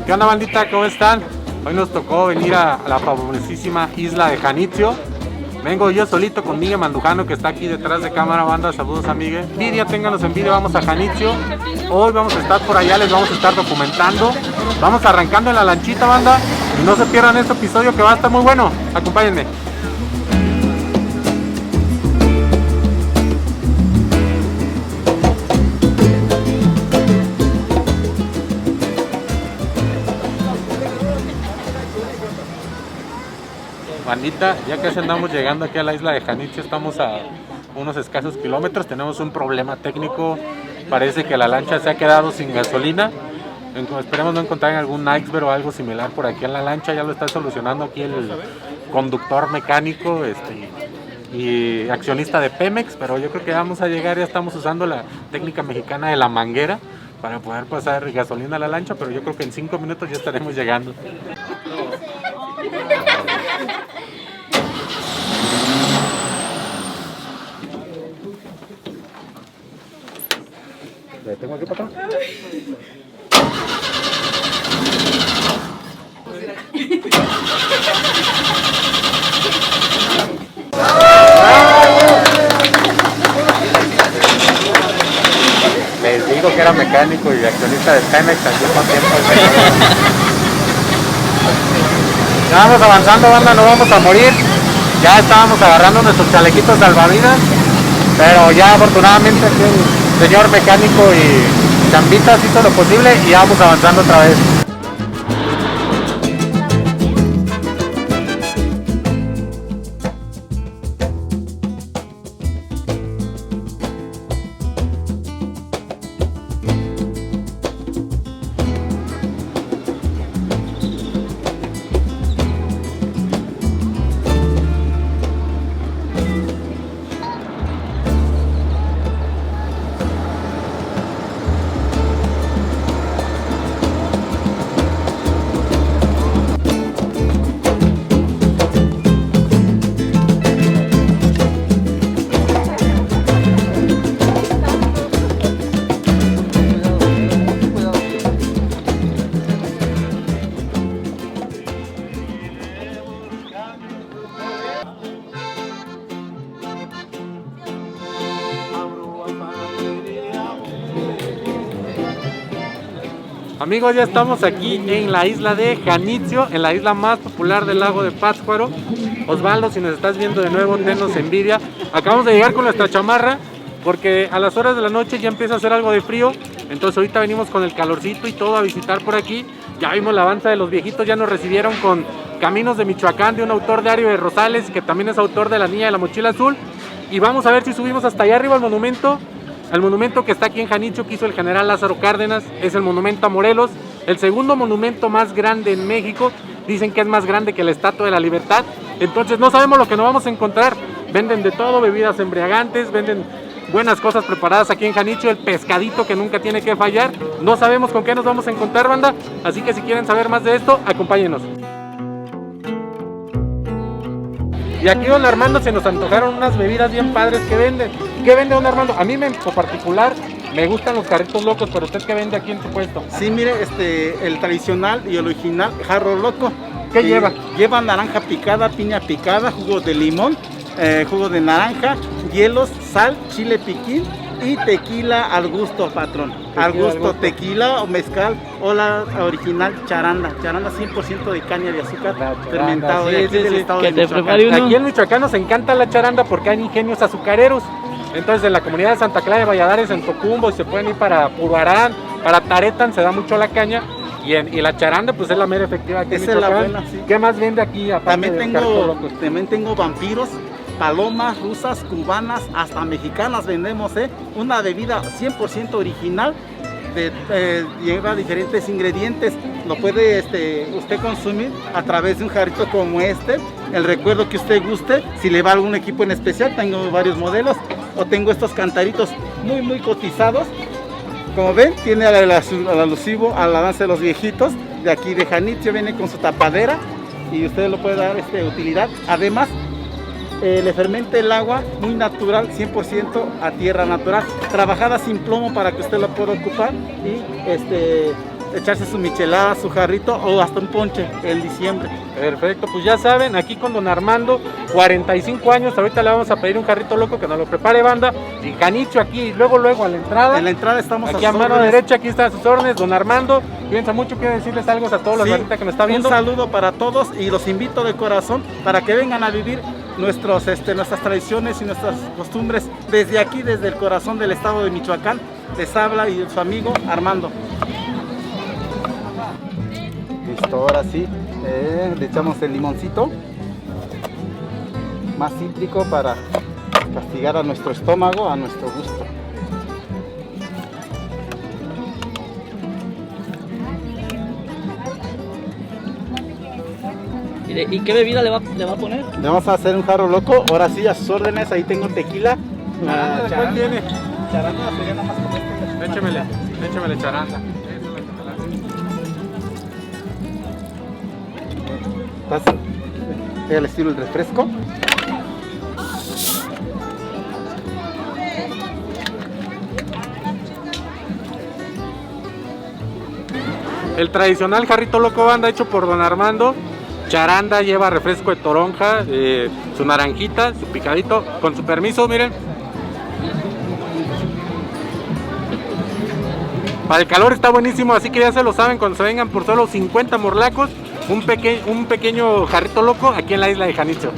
¿Qué onda, bandita? ¿Cómo están? Hoy nos tocó venir a la famosísima isla de Janitzio. Vengo yo solito con Miguel Mandujano, que está aquí detrás de cámara, banda. Saludos a Miguel. Envidia, ténganos envidia, vamos a Janitzio. Hoy vamos a estar por allá, les vamos a estar documentando. Vamos arrancando en la lanchita, banda. Y no se pierdan este episodio que va a estar muy bueno. Acompáñenme. Bandita, ya casi andamos llegando aquí a la isla de Janitzio, estamos a unos escasos kilómetros, tenemos un problema técnico, parece que la lancha se ha quedado sin gasolina, esperemos no encontrar algún iceberg o algo similar por aquí en la lancha, ya lo está solucionando aquí el conductor mecánico y accionista de Pemex, pero yo creo que vamos a llegar, ya estamos usando la técnica mexicana de la manguera para poder pasar gasolina a la lancha, pero yo creo que en 5 minutos ya estaremos llegando. ¿Le tengo aquí, patrón? Les digo que era mecánico y accionista de Pemex al mismo tiempo. Ya vamos avanzando, banda, no vamos a morir. Ya estábamos agarrando nuestros chalequitos salvavidas, pero ya afortunadamente aquí el señor mecánico y chambitas hizo lo posible y ya vamos avanzando otra vez. Amigos, ya estamos aquí en la isla de Janitzio, en la isla más popular del lago de Pátzcuaro. Osvaldo, si nos estás viendo de nuevo, tenos envidia. Acabamos de llegar con nuestra chamarra porque a las horas de la noche ya empieza a hacer algo de frío. Entonces ahorita venimos con el calorcito y todo a visitar por aquí. Ya vimos la avanza de los viejitos, ya nos recibieron con Caminos de Michoacán, de un autor de Ario de Rosales, que también es autor de La Niña de la Mochila Azul. Y vamos a ver si subimos hasta allá arriba al monumento que está aquí en Janitzio, que hizo el general Lázaro Cárdenas. Es el monumento a Morelos, el segundo monumento más grande en México. Dicen que es más grande que la Estatua de la Libertad. Entonces no sabemos lo que nos vamos a encontrar. Venden de todo, bebidas embriagantes, venden buenas cosas preparadas aquí en Janitzio, el pescadito que nunca tiene que fallar. No sabemos con qué nos vamos a encontrar, banda, así que si quieren saber más de esto, acompáñenos. Y aquí, don Armando, se nos antojaron unas bebidas bien padres que venden. ¿Qué vende, don Armando? A mí en particular me gustan los carritos locos, pero ¿usted qué vende aquí en su puesto? Sí, mire, el tradicional y el original jarro loco. ¿Qué lleva? Lleva naranja picada, piña picada, jugo de limón, jugo de naranja, hielos, sal, chile piquín y tequila al gusto, patrón. Al gusto, tequila o mezcal o la original charanda. Charanda 100% de caña de azúcar fermentado de aquí del estado de Michoacán. Aquí en Michoacán nos encanta la charanda porque hay ingenios azucareros. Entonces en la comunidad de Santa Clara de Valladares, en Tocumbo, y se pueden ir para Purbarán, para Taretan, se da mucho la caña. Y la charanda pues es la mera efectiva aquí en Michoacán. Esa es la buena, sí. ¿Qué más vende aquí aparte También tengo vampiros, palomas rusas, cubanas, hasta mexicanas vendemos, una bebida 100% original, lleva diferentes ingredientes, lo puede usted consumir a través de un jarrito como el recuerdo que usted guste, si le va a algún equipo en especial, tengo varios modelos, o tengo estos cantaritos muy cotizados. Como ven, tiene al alusivo a la danza de los viejitos de aquí de Janitzio, viene con su tapadera y usted lo puede dar utilidad. Además, le fermenta el agua muy natural, 100% a tierra natural, trabajada sin plomo para que usted lo pueda ocupar y echarse su michelada, su jarrito o hasta un ponche en diciembre. Perfecto, pues ya saben, aquí con don Armando, 45 años, ahorita le vamos a pedir un jarrito loco que nos lo prepare, banda, y Janitzio aquí, luego a la entrada. En la entrada estamos aquí a mano órdenes. derecha, aquí están sus órdenes, don Armando, cuídense mucho, quiero decirles algo a todos los banditas que nos está viendo. Un saludo para todos y los invito de corazón para que vengan a vivir nuestras tradiciones y nuestras costumbres desde aquí, desde el corazón del estado de Michoacán. Les habla y su amigo Armando. Listo, ahora sí, le echamos el limoncito más cítrico para castigar a nuestro estómago a nuestro gusto. ¿Y qué bebida le va a poner? Le vamos a hacer un jarro loco, ahora sí, a sus órdenes, ahí tengo tequila. ¿Cuál tiene? Charanda sería nada más con este. Échemele charanda. El estilo el refresco. El tradicional jarrito loco, banda, hecho por don Armando. Charanda, lleva refresco de toronja, su naranjita, su picadito. Con su permiso, miren. Para el calor está buenísimo, así que ya se lo saben, cuando se vengan por solo 50 morlacos, un pequeño jarrito loco aquí en la isla de Janitzio.